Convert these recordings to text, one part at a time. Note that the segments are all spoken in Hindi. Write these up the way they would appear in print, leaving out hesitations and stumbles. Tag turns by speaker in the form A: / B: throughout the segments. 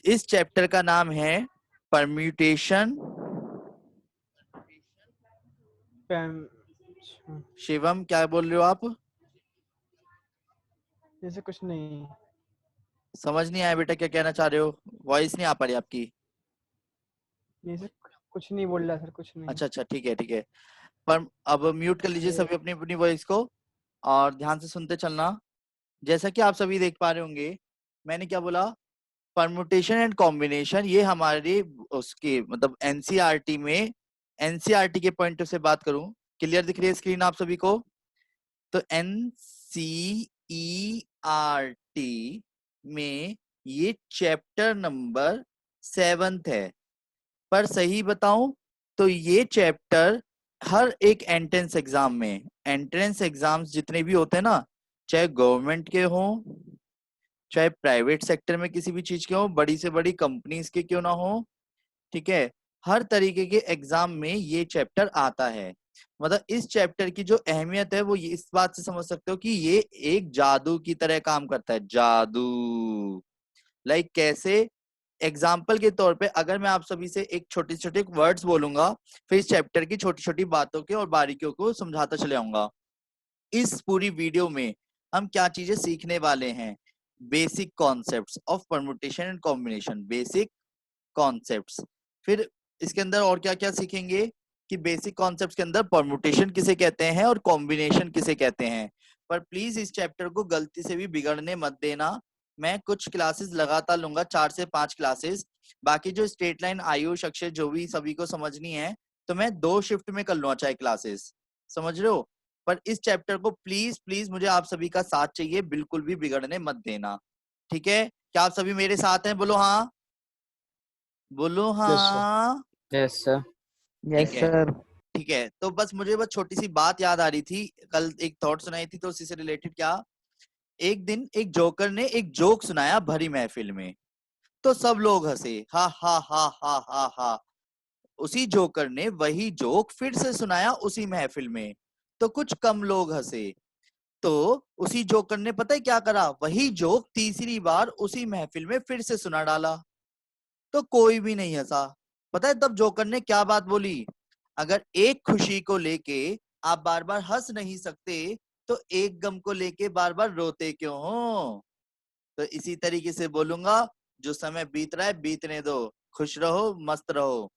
A: इस चैप्टर का नाम है परम्यूटेशन। शिवम क्या बोल रहे हो आप?
B: जैसे कुछ नहीं।
A: समझ नहीं आया बेटा, क्या कहना चाह रहे हो? वॉइस नहीं आ पा रही आपकी।
B: जैसे कुछ नहीं बोल रहा सर, कुछ नहीं।
A: अच्छा ठीक है ठीक है। पर अब म्यूट कर लीजिए सभी अपनी अपनी वॉइस को और ध्यान से सुनते चलना। जैसा कि आप सभी देख पा रहे होंगे, मैंने क्या बोला? Permutation and combination. ये हमारे उसके मतलब एनसीईआरटी में, एनसीईआरटी के पॉइंट से बात करूं, क्लियर दिख रही है स्क्रीन आप सभी को? तो एनसीईआरटी में ये चैप्टर नंबर 7 है। पर सही बताऊं तो ये चैप्टर हर एक एंट्रेंस एग्जाम में, एंट्रेंस एग्जाम्स जितने भी होते हैं ना, चाहे गवर्नमेंट के हों चाहे प्राइवेट सेक्टर में किसी भी चीज के हो, बड़ी से बड़ी कंपनीज के क्यों ना हो, ठीक है, हर तरीके के एग्जाम में ये चैप्टर आता है। मतलब इस चैप्टर की जो अहमियत है वो इस बात से समझ सकते हो कि ये एक जादू की तरह काम करता है। जादू लाइक कैसे? एग्जाम्पल के तौर पे अगर मैं आप सभी से एक छोटे छोटे वर्ड्स बोलूंगा, फिर इस चैप्टर की छोटी छोटी बातों के और बारीकियों को समझाता चले आऊंगा। इस पूरी वीडियो में हम क्या चीजें सीखने वाले हैं? Basic concepts of permutation and combination, basic concepts. फिर इसके अंदर और क्या क्या सीखेंगे कि बेसिक कॉन्सेप्ट्स के अंदर परम्यूटेशन किसे कहते हैं और कॉम्बिनेशन किसे कहते हैं। पर प्लीज इस चैप्टर को गलती से भी बिगड़ने मत देना। मैं कुछ क्लासेस लगातार लूंगा, 4 से 5 क्लासेस। बाकी जो स्ट्रेट लाइन, आयुष, अक्षय, जो भी सभी को समझनी है तो मैं 2 शिफ्ट में कर लूंगा चाहे क्लासेस, समझ रहे हो? पर इस चैप्टर को प्लीज प्लीज मुझे आप सभी का साथ चाहिए, बिल्कुल भी बिगड़ने मत देना। ठीक है? क्या आप सभी मेरे साथ हैं? बोलो हाँ, बोलो हाँ।
C: Yes sir.
A: ठीक है ठीक है। तो बस मुझे बस छोटी सी बात याद आ रही थी, कल एक थॉट सुनाई थी तो उसी से रिलेटेड। क्या, एक दिन एक जोकर ने एक जोक सुनाया भरी महफिल में, तो सब लोग हंसे, हा हा हा हा हा हा। उसी जोकर ने वही जोक फिर से सुनाया उसी महफिल में, तो कुछ कम लोग हंसे। तो उसी जोकर ने पता है क्या करा? वही जोक तीसरी बार उसी महफिल में फिर से सुना डाला, तो कोई भी नहीं हंसा। पता है तब जोकर ने क्या बात बोली? अगर एक खुशी को लेके आप बार बार हंस नहीं सकते तो एक गम को लेके बार बार रोते क्यों हो? तो इसी तरीके से बोलूंगा, जो समय बीत रहा है बीतने दो, खुश रहो, मस्त रहो,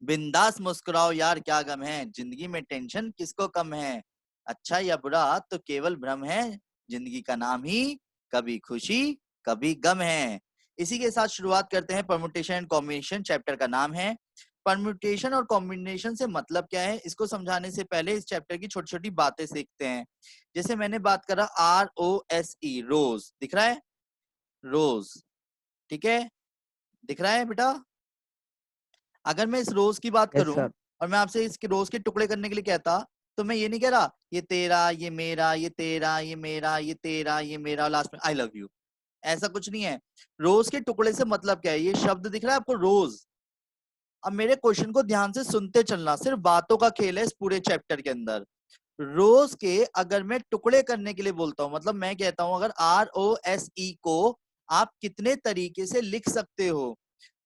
A: बिंदास मुस्कुराओ यार, क्या गम है, जिंदगी में टेंशन किसको कम है, अच्छा या बुरा तो केवल भ्रम है, जिंदगी का नाम ही कभी खुशी कभी गम है। इसी के साथ शुरुआत करते हैं। परम्यूटेशन एंड कॉम्बिनेशन चैप्टर का नाम है। परम्यूटेशन और कॉम्बिनेशन से मतलब क्या है, इसको समझाने से पहले इस चैप्टर की छोटी छोटी बातें सीखते हैं। जैसे मैंने बात करा ROSE, रोज, दिख रहा है? रोज, ठीक है, दिख रहा है बेटा? अगर मैं इस रोज की बात करूं और मैं आपसे इस रोज के टुकड़े करने के लिए कहता, तो मैं ये नहीं कह रहा ये तेरा, ये मेरा, ये तेरा, ये मेरा, ये तेरा, ये मेरा, लास्ट में आई लव यू, ऐसा कुछ नहीं है। रोज के टुकड़े से मतलब क्या है? ये शब्द दिख रहा है आपको, रोज। अब मेरे क्वेश्चन को ध्यान से सुनते चलना, सिर्फ बातों का खेल है इस पूरे चैप्टर के अंदर। रोज के अगर मैं टुकड़े करने के लिए बोलता हूं, मतलब मैं कहता हूं अगर ROSE को आप कितने तरीके से लिख सकते हो,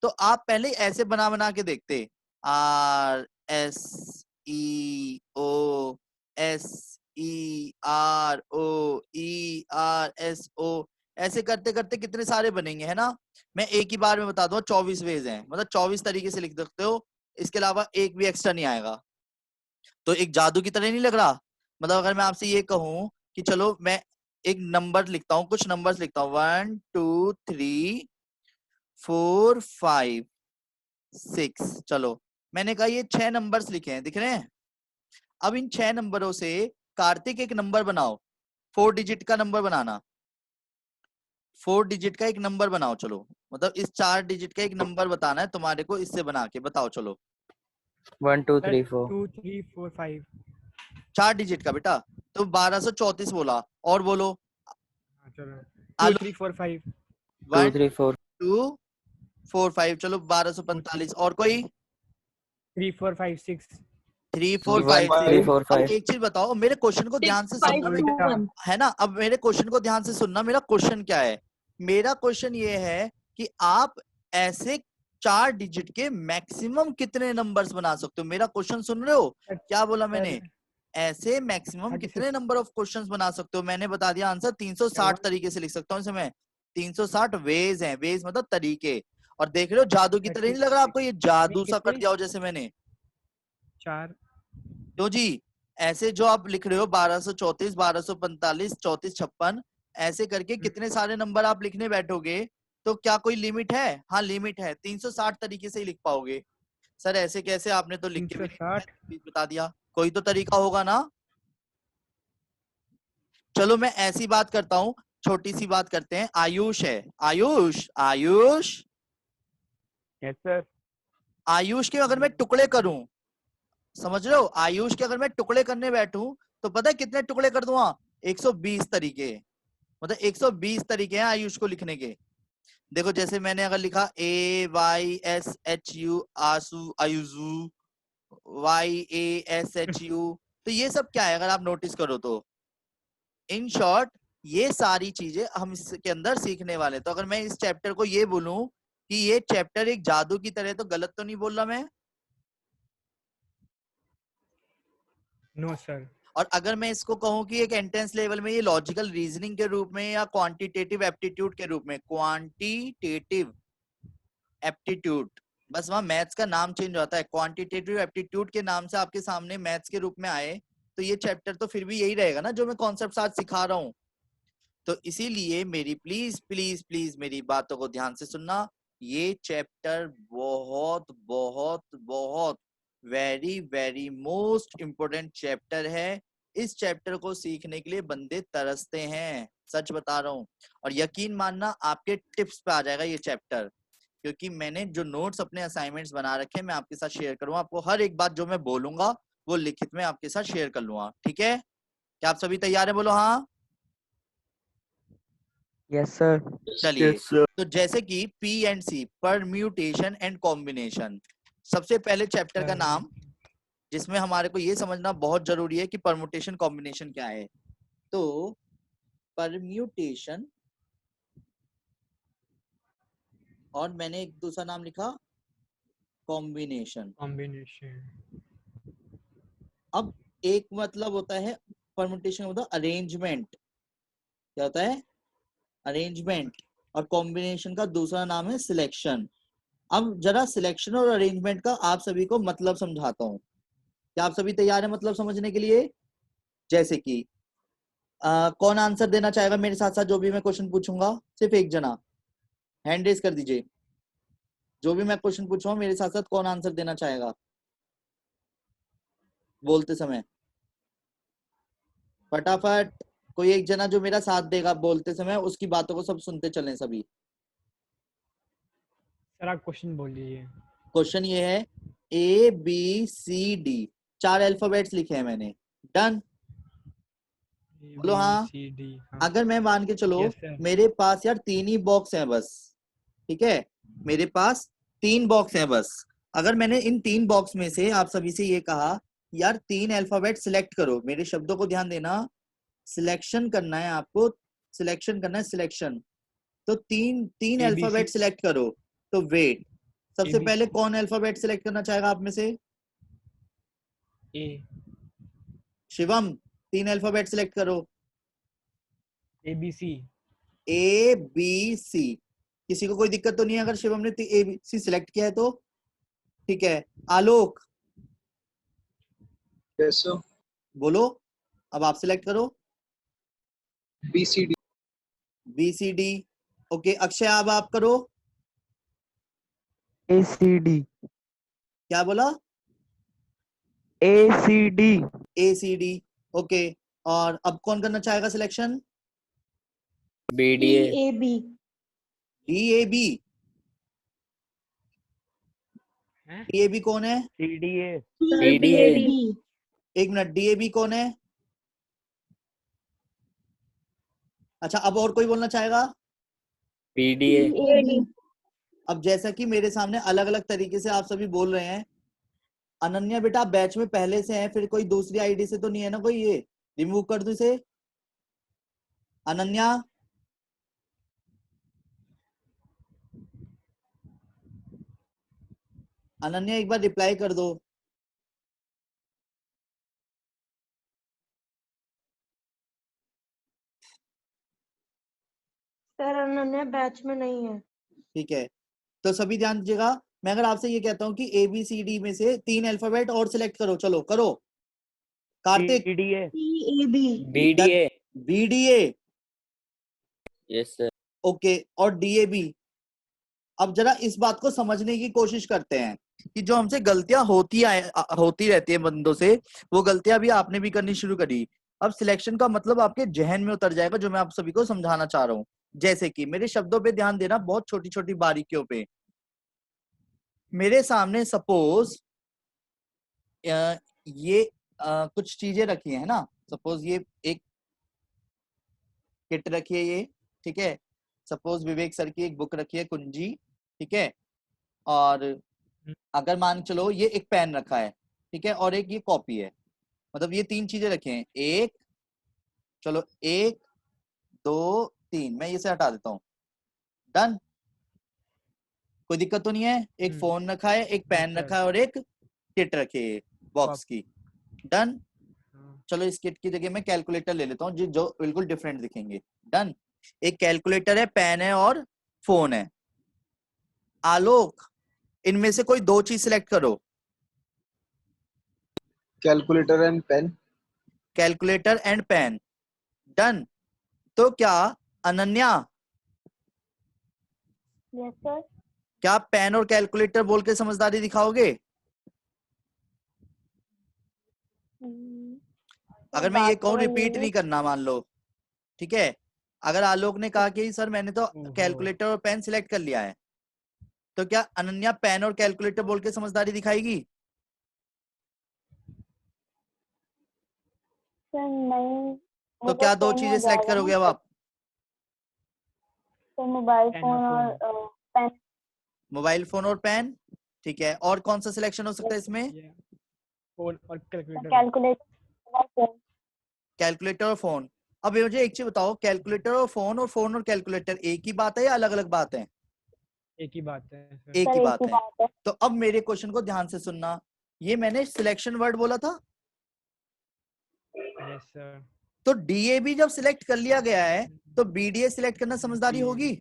A: तो आप पहले ऐसे बना बना के देखते, RSEOSEROERSO, ऐसे करते करते कितने सारे बनेंगे, है ना? मैं एक ही बार में बता दूं 24 वेज हैं, मतलब 24 तरीके से लिख सकते हो, इसके अलावा एक भी एक्स्ट्रा नहीं आएगा। तो एक जादू की तरह नहीं लग रहा? मतलब अगर मैं आपसे ये कहूं कि चलो मैं एक नंबर लिखता हूँ, कुछ नंबर्स लिखता हूँ, 1 2 3 4 5 6, चलो मैंने कहा ये 6 नंबर्स लिखे हैं, दिख रहे हैं? अब इन 6 नंबरों से कार्तिक एक नंबर बनाओ, 4 डिजिट का नंबर बनाना, 4 डिजिट का एक नंबर बनाओ। चलो मतलब इस 4 डिजिट का एक नंबर बताना है तुम्हारे को, इससे बना के बताओ। चलो
C: 1 2 3 4
B: 2 3 4 5।
A: 4 डिजिट का बेटा, तो 1234 बोला, और बोलो।
B: चलो 2
A: आलो,
B: 3 4 5।
C: 2
A: 1
C: 3 4
A: 2 4 5, चलो 1245। और कोई?
B: 3 4 5 6।
A: 3 4
C: 1
A: 5
C: 3
A: 6।
C: 4
A: अब
C: 5
A: एक चीज बताओ, मेरे क्वेश्चन को ध्यान से
D: 6 5
A: सुनना,
D: 2 1।
A: है ना? अब मेरे क्वेश्चन को ध्यान से सुनना, मेरा क्वेश्चन क्या है? मेरा क्वेश्चन ये है कि आप ऐसे 4 डिजिट के मैक्सिमम कितने नंबर्स बना सकते हो? मेरा क्वेश्चन सुन रहे हो? क्या बोला मैंने? ऐसे मैक्सिमम
B: 36
A: कितने नंबर ऑफ क्वेश्चंस बना सकते हो? मैंने बता दिया आंसर 360 तरीके से लिख सकता हूँ इसे मैं। 360 वेज हैं, वेज मतलब तरीके। और देख रहे हो जादू की तरह नहीं लग रहा आपको ये जादू सा कर दिया हो जैसे मैंने?
B: 4
A: तो जी ऐसे जो आप लिख रहे हो 1234, 1245, 3456 ऐसे करके कितने सारे नंबर आप लिखने बैठोगे तो क्या कोई लिमिट है? हाँ लिमिट है, 360 तरीके से ही लिख पाओगे। सर ऐसे कैसे? आपने तो लिख के भी
B: 360
A: बता दिया, कोई तो तरीका होगा ना। चलो मैं ऐसी बात करता हूँ, छोटी सी बात करते हैं। आयुष है, आयुष, आयुष,
B: यस सर।
A: आयुष के अगर मैं टुकड़े करूं, समझ रहे हो? आयुष के अगर मैं टुकड़े करने बैठूं तो पता है कितने टुकड़े कर दूंगा? 120 तरीके, मतलब 120 तरीके हैं आयुष को लिखने के। देखो जैसे मैंने अगर लिखा AYSHU आसू, आयुजू, YASHU, तो ये सब क्या है अगर आप नोटिस करो तो? इन शॉर्ट ये सारी चीजें हम इसके अंदर सीखने वाले। तो अगर मैं इस चैप्टर को ये बोलूं कि ये चैप्टर एक जादू की तरह, तो गलत तो नहीं बोल रहा मैं?
B: No sir.
A: और अगर मैं इसको कहूं कि एक एंट्रेंस लेवल में ये लॉजिकल रीजनिंग के रूप में या क्वांटिटेटिव एप्टीट्यूड के रूप में, क्वांटिटेटिव एप्टीट्यूड, बस वहां मैथ्स का नाम चेंज होता है, क्वांटिटेटिव एप्टीट्यूड के नाम से आपके सामने मैथ्स के रूप में आए, तो ये चैप्टर तो फिर भी यही रहेगा ना जो मैं कॉन्सेप्ट आज सिखा रहा हूँ। तो इसीलिए मेरी प्लीज प्लीज प्लीज मेरी बातों को ध्यान से सुनना। ये चैप्टर बहुत बहुत बहुत very very most important chapter है। इस चैप्टर को सीखने के लिए बंदे तरसते हैं, सच बता रहा हूँ। और यकीन मानना आपके टिप्स पे आ जाएगा ये चैप्टर, क्योंकि मैंने जो नोट्स अपने असाइनमेंट्स बना रखे हैं मैं आपके साथ शेयर करूंगा। आपको हर एक बात जो मैं बोलूंगा वो लिखित में आपके साथ शेयर कर लूंगा, ठीक है? क्या आप सभी तैयार हैं? बोलो हाँ।
C: Yes, sir.
A: चलिए, तो जैसे कि PNC, परम्यूटेशन एंड कॉम्बिनेशन, सबसे पहले चैप्टर का नाम, जिसमें हमारे को ये समझना बहुत जरूरी है कि परम्यूटेशन कॉम्बिनेशन क्या है। तो परम्यूटेशन, और मैंने एक दूसरा नाम लिखा कॉम्बिनेशन। अब एक मतलब होता है परम्यूटेशन, होता है अरेंजमेंट। क्या होता है? अरेंजमेंट। और कॉम्बिनेशन का दूसरा नाम है सिलेक्शन। अब जरा सिलेक्शन और अरेंजमेंट का आप सभी को मतलब समझाता हूँ। क्या आप सभी तैयार हैं मतलब समझने के लिए? जैसे कि कौन आंसर देना चाहेगा मेरे साथ साथ जो भी मैं क्वेश्चन पूछूंगा? सिर्फ एक जना हैंड रेज कर दीजिए। जो भी मैं क्वेश्चन पूछूंगा मेरे साथ साथ कौन आंसर देना चाहेगा बोलते समय? फटाफट कोई एक जना जो मेरा साथ देगा बोलते समय, उसकी बातों को सब सुनते चलें सभी।
B: सर आप क्वेश्चन बोल लीजिए।
A: क्वेश्चन ये है, ABCD 4 अल्फाबेट्स लिखे हैं मैंने। डन? बोलो हाँ।
B: ABCD।
A: अगर मैं मान के चलो
B: यस सर।
A: मेरे पास यार 3 ही बॉक्स हैं बस, ठीक है? मेरे पास 3 बॉक्स हैं बस। अगर मैंने इन 3 बॉक्स में से आप सभी से ये कहा यार 3 अल्फाबेट सिलेक्ट करो, मेरे शब्दों को ध्यान देना, सिलेक्शन करना है आपको, सिलेक्शन करना है, सिलेक्शन। तो तीन अल्फाबेट
B: ABC
A: सिलेक्ट करो। तो वेट, सबसे
B: ABC
A: पहले कौन अल्फाबेट सिलेक्ट करना चाहेगा आप में से?
B: A
A: शिवम, 3 अल्फाबेट सिलेक्ट करो।
B: ABC
A: ABC। किसी को कोई दिक्कत तो नहीं है अगर शिवम ने ABC सिलेक्ट किया है तो? ठीक है। आलोक,
D: Yes, sir.
A: बोलो, अब आप सिलेक्ट करो।
D: BCD.
A: BCD। ओके, अक्षय अब आप करो।
C: ACD.
A: क्या बोला?
C: ACD.
A: ACD। ओके, और अब कौन करना चाहेगा सिलेक्शन?
C: BDA.
E: DAB
A: DAB।
B: हैं?
A: DAB कौन है?
C: CDA.
E: DAB
A: एक मिनट, DAB कौन है? अच्छा, अब और कोई बोलना चाहेगा?
C: PDA.
E: DAB
A: अब जैसा कि मेरे सामने अलग अलग तरीके से आप सभी बोल रहे हैं, अनन्या बेटा आप बैच में पहले से हैं, फिर कोई दूसरी आईडी से तो नहीं है ना कोई? ये रिमूव कर दो इसे। अनन्या, अनन्या एक बार रिप्लाई कर दो।
D: सर अनन्या बैच में नहीं है।
A: ठीक है, तो सभी ध्यान दीजिएगा। मैं अगर आपसे ये कहता हूँ कि ABCD में से 3 अल्फाबेट और सिलेक्ट करो, चलो करो। Kartik.
C: BDA
D: CAB।
C: BDA
A: BDA।
C: Yes sir
A: okay, और DAB। अब जरा इस बात को समझने की कोशिश करते हैं कि जो हमसे गलतियां होती रहती है बंदों से, वो गलतियां भी आपने भी करनी शुरू करी। अब सिलेक्शन का मतलब आपके जहन में उतर जाएगा, जो मैं आप सभी को समझाना चाह रहा हूँ। जैसे कि मेरे शब्दों पे ध्यान देना, बहुत छोटी छोटी बारीकियों पे। मेरे सामने सपोज ये कुछ चीजें रखी है ना। सपोज ये एक किट रखी है, ये ठीक है। सपोज विवेक सर की एक बुक रखी है, कुंजी, ठीक है। और अगर मान के चलो ये एक पेन रखा है, ठीक है, और एक ये कॉपी है। मतलब ये 3 चीजें रखी हैं। एक, चलो 1 2 3, मैं इसे हटा देता हूँ। डन, कोई दिक्कत तो नहीं है। एक फोन रखा है, एक पेन रखा है और एक किट रखी है बॉक्स की। डन। चलो इस किट की जगह मैं कैलकुलेटर ले लेता हूँ, जो बिल्कुल डिफरेंट दिखेंगे। डन। एक कैलकुलेटर है, पेन है और फोन है। आलोक, इनमें से कोई 2 चीज सिलेक्ट करो।
E: Calculator and pen.
A: Calculator and pen. Done. तो क्या अनन्या,
D: यस सर।
A: क्या आप पेन और कैलकुलेटर बोल के समझदारी दिखाओगे? अगर मैं ये कहूँ रिपीट नहीं करना, मान लो, ठीक है। अगर आलोक ने कहा कि सर मैंने तो कैलकुलेटर और पेन सिलेक्ट कर लिया है, तो क्या अनन्या पेन और कैलकुलेटर बोल के समझदारी दिखाएगी?
D: सर नहीं,
A: तो क्या 2 चीजें सिलेक्ट करोगे अब आप?
D: सर मोबाइल
B: पेन
D: फोन
B: और
D: और पेन।
A: मोबाइल फोन और पेन, ठीक है। और कौन सा सिलेक्शन हो सकता है इसमें?
B: फोन और कैलकुलेटर।
D: कैलकुलेटर।
A: कैलकुलेटर और फोन। अब ये मुझे एक चीज बताओ, कैलकुलेटर और फोन और कैलकुलेटर एक ही बात है या अलग अलग बात है?
B: एक ही बात है सर।
A: एक
D: सर
A: ही
D: एक
A: बात
D: ही
A: है।
D: बात है।
A: तो अब मेरे क्वेश्चन को ध्यान से सुनना। ये मैंने सिलेक्शन वर्ड बोला था।
B: Yes sir.
A: तो DAB जब सिलेक्ट कर लिया गया है, तो BDA सिलेक्ट करना समझदारी होगी?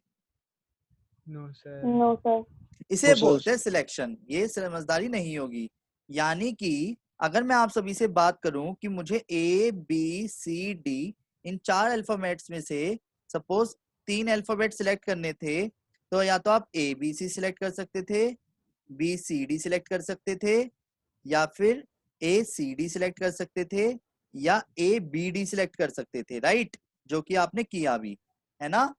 B: No sir.
D: No sir.
A: इसे
E: सर।
A: बोलते हैं सिलेक्शन, ये समझदारी नहीं होगी। यानी कि अगर मैं आप सभी से बात करूं कि मुझे ABCD इन 4 अल्फाबेट्स में से सपोज 3 अल्फाबेट सिलेक्ट करने थे, तो या तो आप ABC सिलेक्ट कर सकते थे, BCD सिलेक्ट कर सकते थे, या फिर ACD सिलेक्ट कर सकते थे, या ABD सिलेक्ट कर सकते थे, राइट? जो कि आपने किया भी है ना,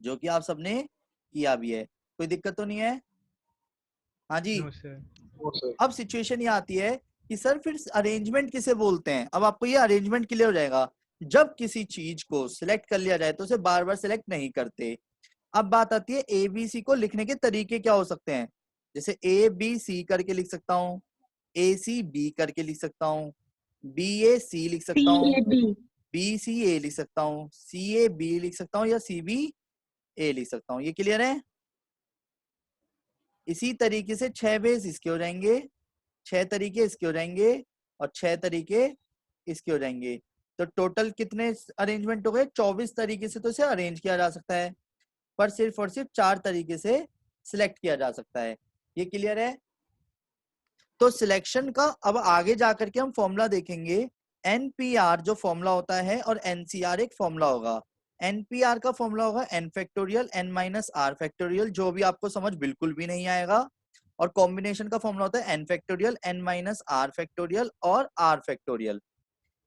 A: जो कि आप सबने किया भी है। कोई दिक्कत तो नहीं है? हाँ जी।
B: No sir.
A: अब सिचुएशन ये आती है कि सर फिर अरेंजमेंट किसे बोलते हैं। अब आपको ये अरेंजमेंट क्लियर हो जाएगा। जब किसी चीज को सिलेक्ट कर लिया जाए तो उसे बार बार सिलेक्ट नहीं करते। अब बात आती है ABC को लिखने के तरीके क्या हो सकते हैं। जैसे ABC करके लिख सकता हूँ, ACB करके लिख सकता हूँ, BAC लिख सकता हूँ,
D: CAB।
A: BCA लिख सकता हूँ, CAB लिख सकता हूँ, या CBA लिख सकता हूँ। ये क्लियर है? इसी तरीके से 6 बेस इसके हो जाएंगे, 6 तरीके इसके हो जाएंगे, और 6 तरीके इसके हो जाएंगे। तो टोटल कितने अरेंजमेंट हो गए? 24 तरीके से तो इसे अरेंज किया जा सकता है, पर सिर्फ और सिर्फ 4 तरीके से सिलेक्ट किया जा सकता है। ये क्लियर है? तो सिलेक्शन का अब आगे जाकर के हम फॉर्मूला देखेंगे। NPR जो फॉर्मूला होता है और NCR एक फॉर्मूला होगा। NPR का फॉर्मूला होगा n factorial n minus r factorial, जो भी आपको समझ बिल्कुल भी नहीं आएगा। और कॉम्बिनेशन का फॉर्मूला होता है n factorial n minus r factorial और r फैक्टोरियल।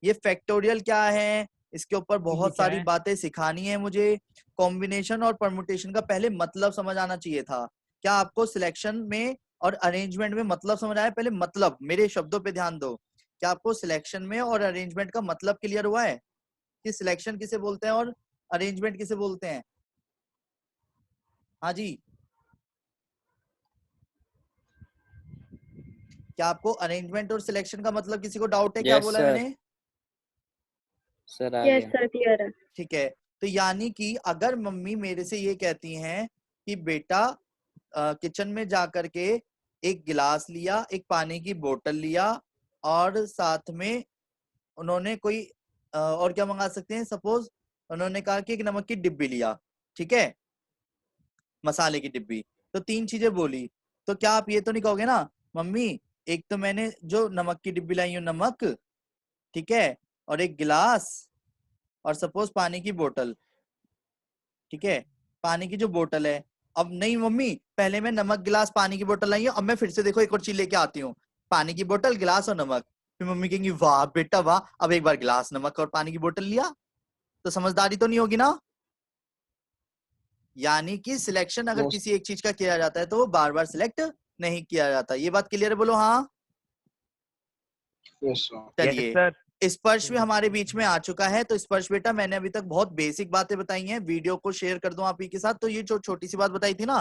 A: ये फैक्टोरियल क्या है, इसके ऊपर बहुत सारी बातें सिखानी है मुझे। कॉम्बिनेशन और परमुटेशन का पहले मतलब समझ आना चाहिए था। क्या आपको सिलेक्शन में और अरेंजमेंट में मतलब समझ आया? पहले मतलब, मेरे शब्दों पे ध्यान दो। क्या आपको सिलेक्शन में और अरेंजमेंट का मतलब क्लियर हुआ है कि सिलेक्शन किसे बोलते हैं और अरेंजमेंट किसे बोलते हैं? हाँ जी। क्या आपको अरेंजमेंट और सिलेक्शन का मतलब किसी को डाउट है? क्या
C: यस
A: बोला
C: सर
A: मैंने?
C: सर आ
D: यस
C: गया
D: सर क्लियर है।
A: ठीक है। तो यानी कि अगर मम्मी मेरे से ये कहती हैं कि बेटा किचन में जा करके एक गिलास लिया, एक पानी की बोतल लिया, और साथ में उन्होंने कोई और क्या मंगा सकते हैं, सपोज उन्होंने कहा कि एक नमक की डिब्बी लिया, ठीक है, मसाले की डिब्बी। तो 3 चीजें बोली, तो क्या आप ये तो नहीं कहोगे ना, मम्मी एक तो मैंने जो नमक की डिब्बी लाई हूँ नमक, ठीक है, और एक गिलास, और सपोज पानी की बोतल, ठीक है, पानी की जो बोतल है। अब नहीं मम्मी, पहले मैं नमक गिलास पानी की बोतल लाई हूँ, अब मैं फिर से देखो एक और चीज लेके आती हूँ, पानी की बोतल गिलास और नमक। फिर मम्मी कहेंगी वाह बेटा वाह, अब एक बार गिलास नमक और पानी की बोतल लिया, तो समझदारी तो नहीं होगी ना। यानी कि सिलेक्शन अगर
E: Yes.
A: किसी एक चीज का किया जाता है तो वो बार बार सिलेक्ट नहीं किया जाता। ये बात क्लियर है, बोलो हाँ।
E: Yes, sir.
A: चलिए,
B: सर।
A: स्पर्श भी हमारे बीच में आ चुका है। तो स्पर्श बेटा, मैंने अभी तक बहुत बेसिक बातें बताई हैं, वीडियो को शेयर कर दूं आप ही के साथ, तो ये जो छोटी सी बात बताई थी ना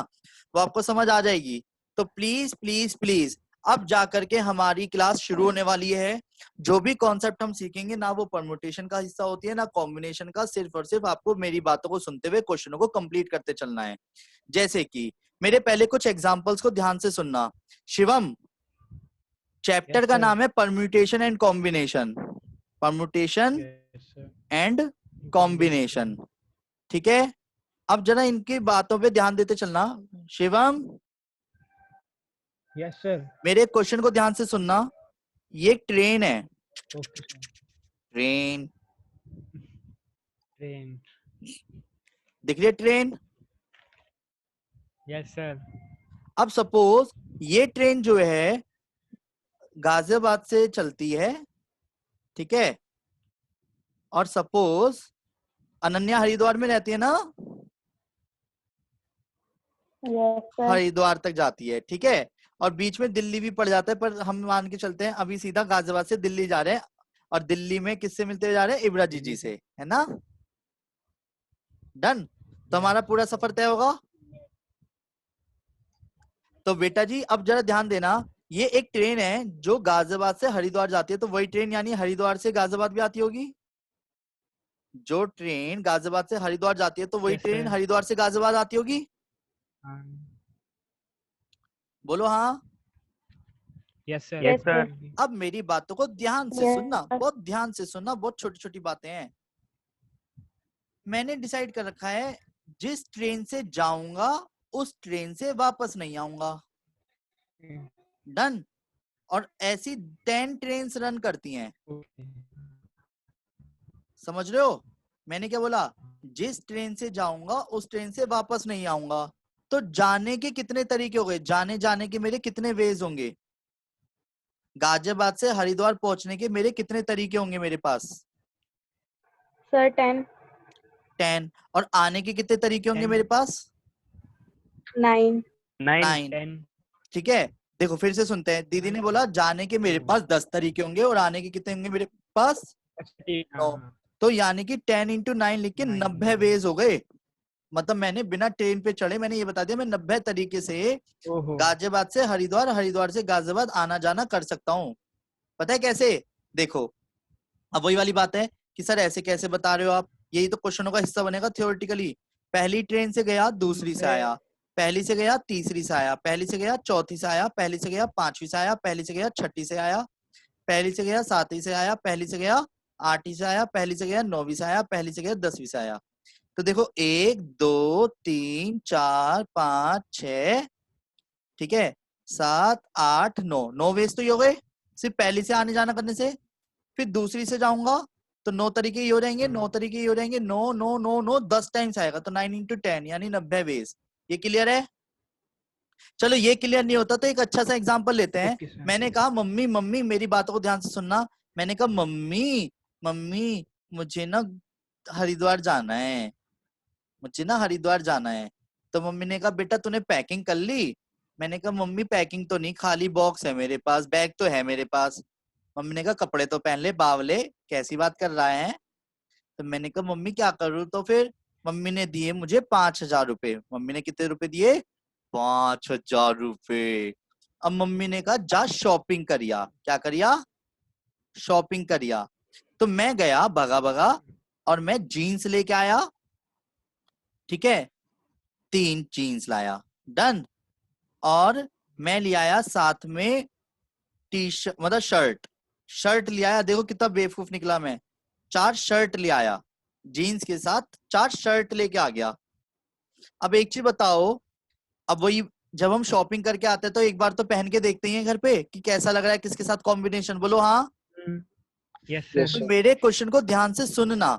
A: वो आपको समझ आ जाएगी। तो प्लीज प्लीज प्लीज अब जाकर के हमारी क्लास शुरू होने वाली है। जो भी कॉन्सेप्ट हम सीखेंगे ना वो परमुटेशन का हिस्सा होती है ना कॉम्बिनेशन का, सिर्फ और सिर्फ आपको मेरी बातों को सुनते हुए क्वेश्चनों को कंप्लीट करते चलना है। जैसे कि मेरे पहले कुछ एग्जांपल्स को ध्यान से सुनना। शिवम, चैप्टर
B: Yes,
A: का
B: sir.
A: नाम है permutation and combination, permutation
B: Yes, sir.
A: And combination, ठीक है। अब जरा इनकी बातों पे ध्यान देते चलना। Shivam,
B: Yes, sir.
A: मेरे क्वेश्चन को ध्यान से सुनना। ये एक ट्रेन है,
B: Okay, sir.
A: Train
B: Train.
A: दिख रही है ट्रेन।
B: Yes, sir.
A: अब सपोज ये ट्रेन जो है गाजियाबाद से चलती है, ठीक है, और सपोज अनन्या हरिद्वार में रहती है ना,
D: Yes, sir.
A: हरिद्वार तक जाती है, ठीक है, और बीच में दिल्ली भी पड़ जाता है, पर हम मान के चलते हैं अभी सीधा गाजियाबाद से दिल्ली जा रहे हैं, और दिल्ली में किससे मिलते जा रहे हैं, इब्रा जी से, है ना। डन। तो हमारा पूरा सफर तय होगा। तो बेटा जी अब जरा ध्यान देना, ये एक ट्रेन है जो गाजियाबाद से हरिद्वार जाती है, तो वही ट्रेन यानी हरिद्वार से गाजियाबाद भी आती होगी। जो ट्रेन गाजियाबाद से हरिद्वार जाती है तो वही
B: Yes,
A: ट्रेन
B: sir.
A: हरिद्वार से गाजियाबाद आती होगी। बोलो हाँ।
B: Yes, sir.
D: Yes, sir.
A: अब मेरी बातों को ध्यान से
D: Yes,
A: सुनना,
D: sir.
A: बहुत ध्यान से सुनना, बहुत छोटी छोटी बातें हैं। मैंने डिसाइड कर रखा है जिस ट्रेन से जाऊंगा उस ट्रेन से वापस नहीं आऊंगा। डन। और ऐसी 10 ट्रेन रन करती हैं,
B: Okay.
A: समझ रहे हो मैंने क्या बोला, जिस ट्रेन से जाऊंगा उस ट्रेन से वापस नहीं आऊंगा। तो जाने के कितने तरीके हो गए, जाने के मेरे कितने वेज होंगे, गाजियाबाद से हरिद्वार पहुंचने के मेरे कितने तरीके होंगे मेरे पास,
D: Sir, 10,
A: 10। और आने के कितने तरीके होंगे
B: 10.
A: मेरे पास,
D: 9,
A: 9,
B: 10.
A: ठीक है। देखो फिर से सुनते हैं, दीदी ने बोला जाने के मेरे पास 10 तरीके होंगे और आने के कितने होंगे मेरे पास, 9। तो यानी कि 10 into 9 लिख के 90 वेज हो गए। मतलब मैंने बिना ट्रेन पे चढ़े, मैंने ये बता दिया मैं 90 तरीके से
B: ओहो.
A: गाजियाबाद से हरिद्वार, हरिद्वार से गाजियाबाद आना जाना कर सकता हूँ। पता है कैसे, देखो अब वही वाली बात है कि सर ऐसे कैसे बता रहे हो आप, यही तो क्वेश्चनों का हिस्सा बनेगा थियोरेटिकली। पहली ट्रेन से गया, दूसरी से आया, पहली से गया, तीसरी से आया, पहली से गया, चौथी से आया, पहली से गया, पांचवी से आया, पहली से गया, छठी से आया, पहली से गया, सातवीं से आया, पहली से गया, आठवीं से आया, पहली से गया, नौवीं से आया, पहली से गया, 10वीं से आया। तो देखो 1 2 3 4 5 6, ठीक है, 7 8 9, 9 वेज तो ये हो गए सिर्फ पहली से आने जाना करने से। फिर दूसरी से जाऊंगा तो 9 तरीके ये हो जाएंगे, 9 तरीके ये हो जाएंगे, 9 9 9 9 10 टाइम्स आएगा, तो 9 into 10 यानी 90 वेज। ये क्लियर है। चलो ये क्लियर नहीं होता तो एक अच्छा सा एग्जांपल लेते हैं।
B: Okay, sir.
A: मैंने कहा मम्मी मम्मी मेरी बातों को ध्यान से सुनना, मैंने कहा मम्मी मम्मी मुझे ना हरिद्वार जाना है, मुझे ना हरिद्वार जाना है। तो मम्मी ने कहा बेटा तूने पैकिंग कर ली। मैंने कहा मम्मी पैकिंग तो नहीं, खाली बॉक्स है मेरे पास, बैग तो है मेरे पास। मम्मी ने कहा कपड़े तो पहन ले, बावले कैसी बात कर रहा है। तो मैंने कहा मम्मी क्या करूँ, तो फिर मम्मी ने दिए मुझे 5,000 रुपए। मम्मी ने कितने रुपए दिए, 5,000 रुपए। अब मम्मी ने कहा जा शॉपिंग करिया, क्या करिया, शॉपिंग करिया। तो मैं गया भगा भगा और मैं जीन्स लेके आया, ठीक है, 3 जीन्स लाया। डन। और मैं ले आया साथ में टी शर्ट, मतलब शर्ट ले आया। देखो कितना बेवकूफ निकला मैं, 4 शर्ट ले आया, जीन्स के साथ 4 शर्ट लेके आ गया। अब एक चीज बताओ, अब वही जब हम शॉपिंग करके आते हैं तो एक बार तो पहन के देखते ही हैं घर पे कि कैसा लग रहा है, किसके साथ कॉम्बिनेशन, बोलो हाँ।
B: Yes
E: Yes,
B: sir.
A: तो मेरे क्वेश्चन को ध्यान से सुनना,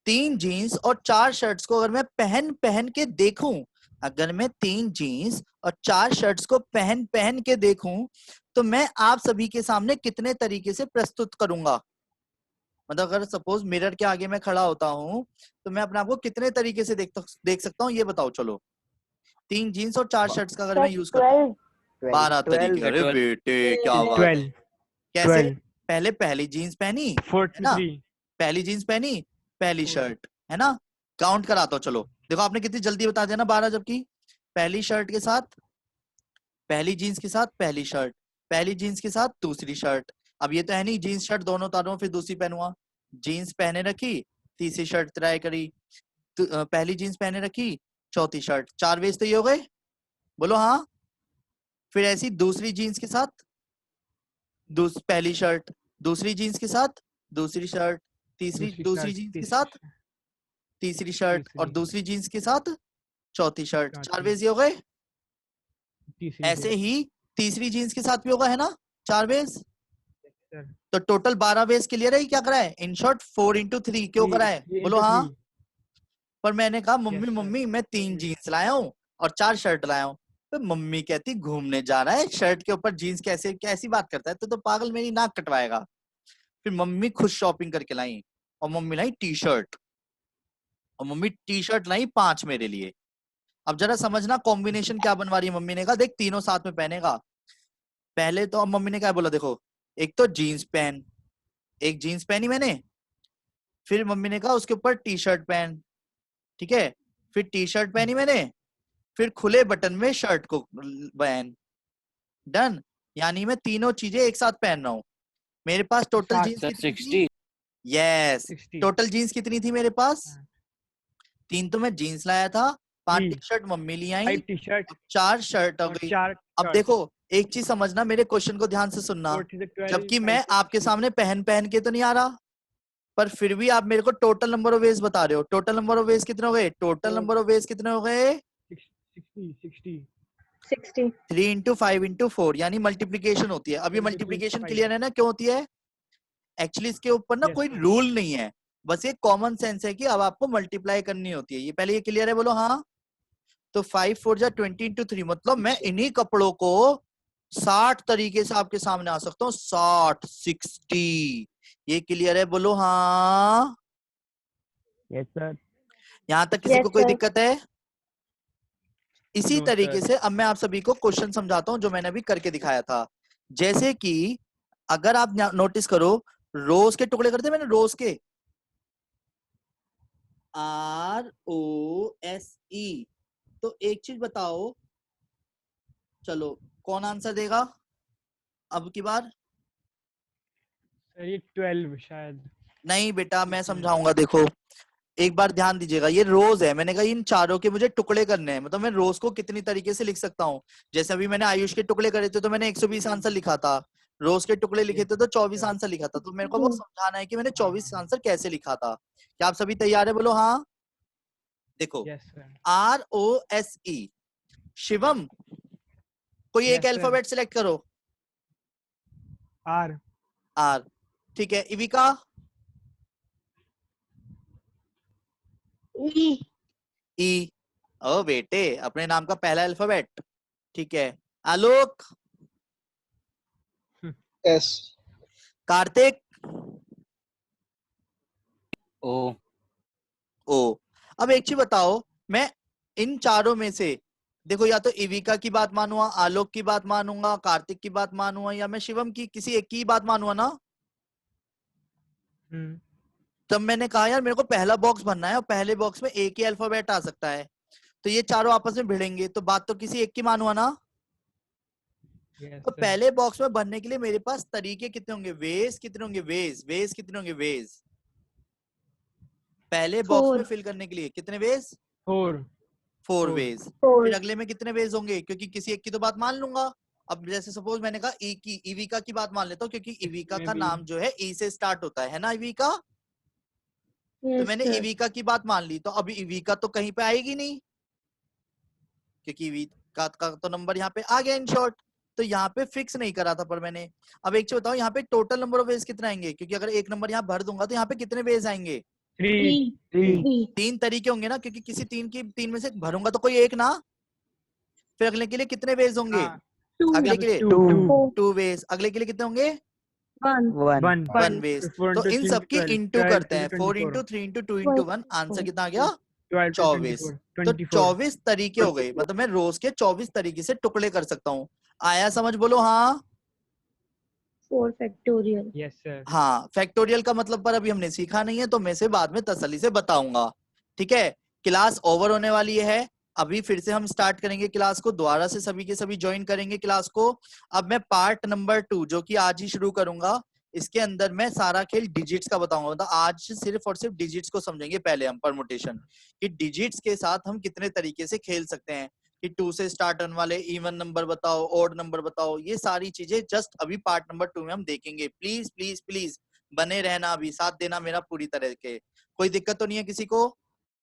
A: 3 जीन्स और 4 शर्ट्स को अगर मैं पहन के देखूं, अगर मैं 3 जीन्स और 4 शर्ट्स को पहन के देखूं, तो मैं आप सभी के सामने कितने तरीके से प्रस्तुत करूंगा। मतलब अगर सपोज मिरर के आगे मैं खड़ा होता हूं तो मैं अपने आप को कितने तरीके से देख सकता हूँ, ये बताओ। चलो 3 जीन्स और 4 शर्ट्स का अगर
D: सर
A: मैं यूज करता हूँ,
E: 12
A: 12 तरीके।
E: 12
A: अरे
C: 12
A: बेटे क्या बात है।
B: 12
A: कैसे?
B: 12
A: पहले पहली जीन्स पहनी है ना,
B: 43
A: पहली जीन्स पहनी, पहली
B: 4
A: शर्ट, है ना। काउंट कराता हूँ, चलो देखो आपने कितनी जल्दी बता दिया ना 12, जबकि पहली शर्ट के साथ, पहली जीन्स के साथ पहली शर्ट, पहली जीन्स के साथ दूसरी शर्ट। अब ये तो है नहीं जीन्स शर्ट दोनों उतारूंगा फिर दूसरी पहनूंगा, जीन्स पहने रखी, तीसरी शर्ट ट्राई करी, पहली जीन्स पहने रखी, चौथी शर्ट, 4 वेज तो ये हो गए, बोलो हाँ। फिर ऐसी दूसरी जीन्स के साथ पहली शर्ट, दूसरी जीन्स के साथ दूसरी शर्ट, तीसरी
B: दूसरी
A: दूसरी
B: शर्ट
A: जीन्स के
B: तीसरी
A: साथ तीसरी शर्ट, और
B: तीसरी
A: दूसरी जीन्स के साथ चौथी शर्ट, 4
B: चौथी
A: वेज ये हो गए।
B: तीसरी
A: ऐसे
B: है
A: ही तीसरी जीन्स के साथ भी होगा, है ना, 4 वेज।
B: सर।
A: तो टोटल 12 वेज क्लियर है, क्या करा है, इन शॉर्ट 4 into 3 क्यों करा है,
B: 3
A: बोलो
B: into
A: हाँ।
B: 3
A: पर मैंने कहा
B: यस
A: मम्मी
B: सर।
A: मम्मी मैं 3 जीन्स लाया हूँ और 4 शर्ट लाया हूँ। तो मम्मी कहती घूमने जा रहा है, शर्ट के ऊपर जीन्स कैसे, कैसी बात करता है, तो पागल मेरी नाक कटवाएगा। फिर मम्मी खुद शॉपिंग करके लाई, और मम्मी लाई टी शर्ट, और मम्मी टी शर्ट लाई 5 मेरे लिए। अब जरा समझना कॉम्बिनेशन क्या बनवा रही है मम्मी ने कहा देख तीनों साथ में पहनेगा। पहले तो अब मम्मी ने क्या बोला, देखो एक तो जीन्स पहन, एक जीन्स पहनी मैंने, फिर मम्मी ने कहा उसके ऊपर टी शर्ट पहन, ठीक है, फिर टी शर्ट पहनी मैंने, फिर खुले बटन में शर्ट को पहन, डन। यानी मैं तीनों चीजें एक साथ पहन रहा हूँ। मेरे पास टोटल
B: 60
A: जीन्स
C: सर
A: कितनी थी,
C: 60
A: यस
B: 60
A: टोटल जीन्स कितनी थी मेरे पास, 3 तो मैं जीन्स लाया था, 5 टी
B: 3
A: शर्ट मम्मी ली आई,
B: 5 टी शर्ट
A: 4 शर्ट हो
B: और
A: गई।
B: 4
A: अब
B: शर्ट
A: देखो एक चीज समझना, मेरे क्वेश्चन को ध्यान से सुनना,
B: 4 to 12
A: जबकि
B: 5
A: मैं
B: to
A: आपके
B: 60
A: सामने पहन के तो नहीं आ रहा, पर फिर भी आप मेरे को टोटल नंबर ऑफ वेज बता रहे हो। टोटल नंबर ऑफ वेज कितने हो गए, टोटल
B: 4
A: नंबर ऑफ वेज कितने हो गए,
B: 60
D: 60
A: 3 into 5 into 4, यानी मल्टीप्लीकेशन होती है। अब ये
B: 1 to 3
A: मल्टीप्लीकेशन
B: 5
A: क्लियर है ना, क्यों होती है। एक्चुअली इसके ऊपर ना
B: यस
A: कोई
B: सर।
A: रूल नहीं है, बस ये कॉमन सेंस है कि अब आपको मल्टीप्लाई करनी होती है। ये पहले ये क्लियर है, बोलो हाँ। तो 5 4 जा 20 into 3, मतलब मैं इन्हीं कपड़ों को 60 तरीके से आपके सामने आ सकता हूँ, 60 ये क्लियर है, बोलो हाँ।
B: Yes sir.
A: यहाँ तक किसी को
D: Yes,
A: कोई
D: sir.
A: दिक्कत है। इसी
B: नो
A: तरीके
B: सर।
A: से अब मैं आप सभी को क्वेश्चन समझाता हूँ जो मैंने अभी करके दिखाया था। जैसे कि अगर आप नोटिस करो, रोज के टुकड़े करते मैंने, रोज के, ROSE। तो एक चीज बताओ, चलो कौन आंसर देगा अब की बार।
B: सर ये 12 शायद।
A: नहीं बेटा मैं समझाऊंगा, देखो एक बार ध्यान दीजिएगा, ये रोज है, मैंने कहा इन चारों के मुझे टुकड़े करने हैं, मतलब मैं रोज को कितनी तरीके से लिख सकता हूँ। जैसे अभी मैंने आयुष के टुकड़े करे थे तो मैंने 120 आंसर लिखा था, रोज के टुकड़े लिखे थे तो 24 आंसर लिखा था। तो मेरे को वो समझाना है कि मैंने 24 आंसर कैसे लिखा था। क्या आप सभी तैयार है, बोलो हाँ। देखो
B: यस सर।
A: ROSE, शिवम कोई एक
B: Yes, sir.
A: अल्फाबेट सिलेक्ट करो,
B: R
A: R, ठीक है। इविका,
D: E.
A: E, ओ बेटे अपने नाम का पहला अल्फाबेट, ठीक है। आलोक,
E: S
A: कार्तिक,
C: O
A: ओ। अब एक चीज बताओ, मैं इन चारों में से देखो या तो इविका की बात मानूंगा, आलोक की बात मानूंगा, कार्तिक की बात मानूंगा, या मैं शिवम की किसी एक की बात मानूंगा ना। तब मैंने कहा यार मेरे को पहला बॉक्स भरना है और पहले बॉक्स में एक ही अल्फाबेट आ सकता है, तो ये चारों आपस में भिड़ेंगे, तो बात तो किसी एक की मानूंगा ना।
B: Yes,
A: तो
B: sir.
A: पहले बॉक्स में भरने के लिए मेरे पास तरीके कितने होंगे, वेज कितने होंगे, वेज कितने होंगे, वेज पहले बॉक्स में
D: 4.
A: फिल करने के लिए कितने वेज,
B: 4
A: 4
B: Four.
A: वेज।
D: Four.
A: फिर अगले में कितने वेज होंगे, क्योंकि किसी एक की तो बात मान लूंगा। अब जैसे सपोज मैंने कहा ई की, इविका की बात मान लेता हूँ, क्योंकि इविका का
B: Maybe.
A: नाम जो है ई से स्टार्ट होता है ना इविका। तो
D: Yes,
A: मैंने
D: sir.
A: इविका की बात मान ली, तो अभी इविका तो कहीं पे आएगी नहीं, क्योंकि इविका का तो नंबर यहाँ पे आ गया इन शॉर्ट। तो यहाँ पे फिक्स नहीं करा था पर मैंने। अब एक चीज बताओ, यहाँ पे टोटल नंबर ऑफ वेज कितना आएंगे, क्योंकि अगर एक नंबर यहाँ भर दूंगा तो यहाँ पे कितने वेज आएंगे?
B: Three.
D: Three.
A: 3 तरीके होंगे ना, क्योंकि किसी तीन में से भरूंगा तो कोई एक ना। फिर अगले के लिए कितने वेज होंगे?
B: हाँ,
D: Two.
A: अगले के लिए
B: two.
D: Four.
A: 2 वेज। अगले के लिए कितने होंगे?
D: One.
B: One.
A: 1 वेज।
B: Four
A: तो
B: into
A: इन
B: three
A: सबकी
B: into 12.
A: इंटू
B: 12
A: करते हैं, 4
B: 24.
A: Into 3 into 2 into 1। आंसर कितना आ गया?
B: 12 to
A: 24।
B: 24.
A: तो
B: 24.
A: 24 तरीके हो गए, मतलब मैं रोज के 24 तरीके से टुकड़े कर सकता हूँ। आया समझ? बोलो हाँ।
D: 4 factorial.
B: Yes, sir.
A: हाँ, फैक्टोरियल का मतलब पर अभी हमने सीखा नहीं है, तो मैं से बाद में तसल्ली से बताऊंगा। ठीक है, क्लास ओवर होने वाली है। अभी फिर से हम स्टार्ट करेंगे क्लास को, दोबारा से सभी के सभी ज्वाइन करेंगे क्लास को। अब मैं पार्ट नंबर 2 जो कि आज ही शुरू करूंगा, इसके अंदर मैं सारा खेल डिजिट्स का बताऊंगा। मतलब आज सिर्फ और सिर्फ डिजिट्स को समझेंगे पहले हम, परमुटेशन कि डिजिट्स के साथ हम कितने तरीके से खेल सकते हैं, कि 2 से स्टार्ट होने वाले इवन नंबर बताओ, ऑड नंबर बताओ, ये सारी चीजें जस्ट अभी पार्ट नंबर 2 में हम देखेंगे। प्लीज प्लीज प्लीज बने रहना, अभी साथ देना मेरा पूरी तरह के। कोई दिक्कत तो नहीं है किसी को?